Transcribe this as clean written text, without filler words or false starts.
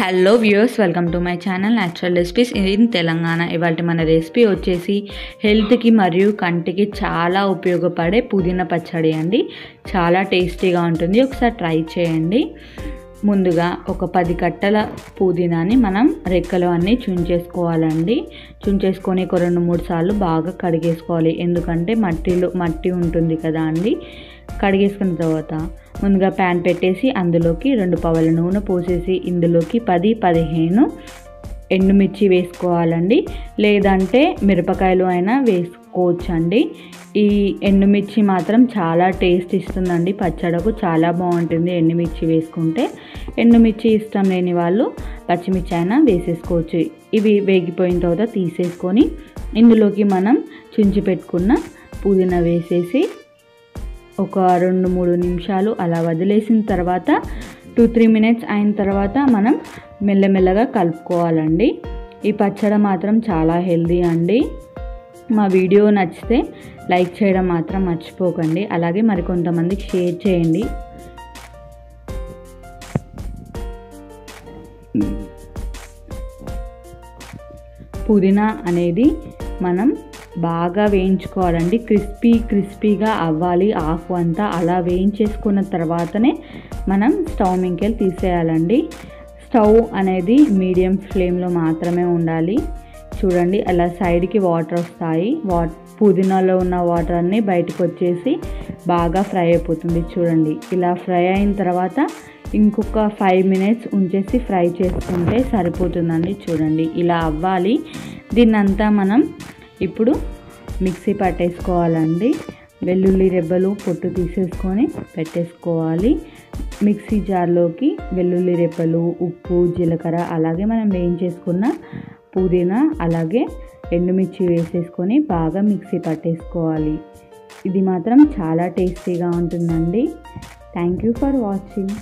Hello viewers, welcome to my channel natural recipes in Telangana. ఇవాళ మన recipe వచ్చేసి హెల్త్కి మరియు కంటికి చాలా ఉపయోగపడే పుదీనా పచ్చడి అండి. చాలా టేస్టీగా ఉంటుంది, ఒకసారి ట్రై చేయండి. ముందుగా ఒక 10 కట్టల పుదీనాని మనం రెక్కలు అన్నీ చుంచేసుకోవాలండి. చుంచేసుకొని ఒక 2-3 సార్లు బాగా కడిగేసుకోవాలి, ఎందుకంటే మట్టి ఉంటుంది కదా అండి. కడిగేసుకున్న తర్వాత ముందుగా ప్యాన్ పెట్టేసి అందులోకి 2 పవల నూనె పోసేసి ఇందులోకి 10-15 ఎండుమిర్చి వేసుకోవాలండి, లేదంటే మిరపకాయలు అయినా వేసుకోవచ్చండి. ఈ ఎండుమిర్చి మాత్రం చాలా టేస్ట్ ఇస్తుందండి, పచ్చడకు చాలా బాగుంటుంది ఎండుమిర్చి వేసుకుంటే. ఎండుమిర్చి ఇష్టం లేని వాళ్ళు పచ్చిమిర్చి అయినా వేసేసుకోవచ్చు. ఇవి వేగిపోయిన తర్వాత తీసేసుకొని ఇందులోకి మనం చుంచి పెట్టుకున్న పుదీనా వేసేసి ఒక 2-3 నిమిషాలు అలా వదిలేసిన తర్వాత 2-3 మినిట్స్ అయిన తర్వాత మనం మెల్లమెల్లగా కలుపుకోవాలండి. ఈ పచ్చడి మాత్రం చాలా హెల్దీ అండి. మా వీడియో నచ్చితే లైక్ చేయడం మాత్రం మర్చిపోకండి, అలాగే మరికొంతమందికి షేర్ చేయండి. పుదీనా అనేది మనం బాగా వేయించుకోవాలండి, క్రిస్పీగా అవ్వాలి ఆకు అంతా. అలా వేయించేసుకున్న తర్వాతనే మనం స్టవ్ మీదకి తీసేయాలండి. స్టవ్ అనేది మీడియం ఫ్లేమ్లో మాత్రమే ఉండాలి. చూడండి, అలా సైడ్కి వాటర్ వస్తాయి, పుదీనాలో ఉన్న వాటర్ అన్నీ బయటకు వచ్చేసి బాగా ఫ్రై అయిపోతుంది. చూడండి, ఇలా ఫ్రై అయిన తర్వాత ఇంకొక 5 మినిట్స్ ఉంచేసి ఫ్రై చేసుకుంటే సరిపోతుందండి. చూడండి, ఇలా అవ్వాలి. దీన్నంతా మనం ఇప్పుడు మిక్సీ పట్టేసుకోవాలండి. వెల్లుల్లి రెబ్బలు పొట్టు తీసేసుకొని పెట్టేసుకోవాలి. మిక్సీ జార్లోకి వెల్లుల్లి రెబ్బలు, ఉప్పు, జీలకర్ర, అలాగే మనం వేయించేసుకున్న పుదీనా, అలాగే ఎండుమిర్చి వేసేసుకొని బాగా మిక్సీ పట్టేసుకోవాలి. ఇది మాత్రం చాలా టేస్టీగా ఉంటుందండి. Thank you for watching.